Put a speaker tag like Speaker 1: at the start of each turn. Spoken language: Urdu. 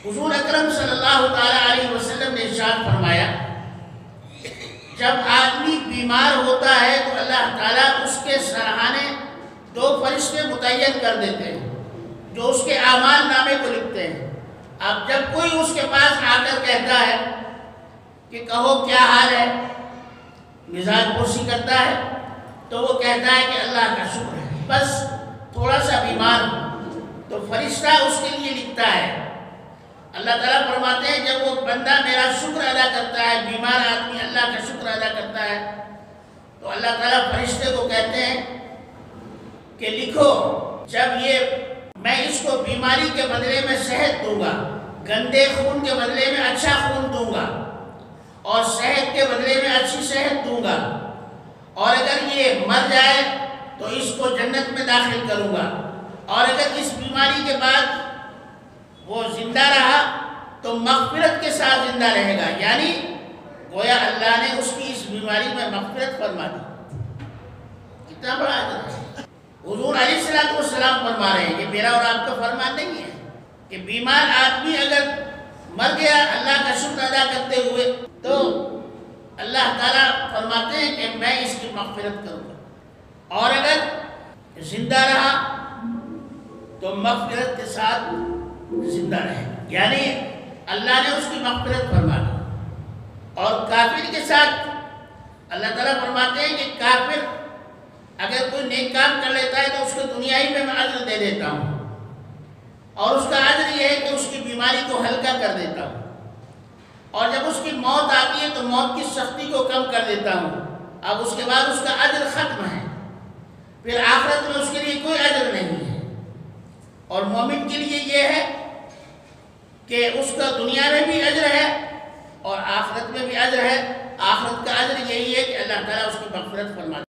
Speaker 1: حضور اکرم صلی اللہ تعالیٰ علیہ وسلم نے ارشاد فرمایا، جب آدمی بیمار ہوتا ہے تو اللہ تعالیٰ اس کے سرہانے 2 فرشتے متعین کر دیتے ہیں جو اس کے اعمال نامے کو لکھتے ہیں۔ اب جب کوئی اس کے پاس آ کر کہتا ہے کہ کہو کیا حال ہے، مزاج پرسی کرتا ہے، تو وہ کہتا ہے کہ اللہ کا شکر ہے، بس تھوڑا سا بیمار ہوں، تو فرشتہ اس کے لیے لکھتا ہے۔ اللہ تعالیٰ فرماتے ہیں جب وہ بندہ میرا شکر ادا کرتا ہے، بیمار آدمی اللہ کا شکر ادا کرتا ہے، تو اللہ تعالیٰ فرشتے کو کہتے ہیں کہ لکھو، جب میں اس کو بیماری کے بدلے میں صحت دوں گا، گندے خون کے بدلے میں اچھا خون دوں گا، اور صحت کے بدلے میں اچھی صحت دوں گا، اور اگر یہ مر جائے تو اس کو جنت میں داخل کروں گا، اور اگر اس بیماری کے بعد وہ زندہ رہا تو مغفرت کے ساتھ زندہ رہے گا، یعنی گویا اللہ نے اس کی اس بیماری میں مغفرت فرما دی۔ کتنا بڑا اجر ہے۔ حضور علیہ السلام فرما رہے ہیں، یہ میرا اور آپ کا فرمان نہیں ہے کہ بیمار آدمی اگر مر گیا اللہ کا شکر ادا کرتے ہوئے تو اللہ تعالیٰ فرماتے ہیں کہ میں اس کی مغفرت کروں گا، اور اگر زندہ رہا تو مغفرت کے ساتھ زندہ رہے، یعنی اللہ نے اس کی مغفرت فرما دی۔ اور کافر کے ساتھ اللہ تعالیٰ فرماتے ہیں کہ کافر اگر کوئی نیک کام کر لیتا ہے تو اس کو دنیا ہی میں اجر دے دیتا ہوں، اور اس کا اجر یہ ہے کہ اس کی بیماری کو ہلکا کر دیتا ہوں، اور جب اس کی موت آتی ہے تو موت کی سختی کو کم کر دیتا ہوں، اب اس کے بعد اس کا اجر ختم ہے، پھر آخرت میں اس کے لیے کوئی اجر نہیں ہے۔ اور مومن کے لیے یہ ہے کہ اس کا دنیا میں بھی اجر ہے اور آخرت میں بھی اجر ہے۔ آخرت کا اجر یہی ہے کہ اللہ تعالیٰ اس کی مغفرت فرماتا ہے۔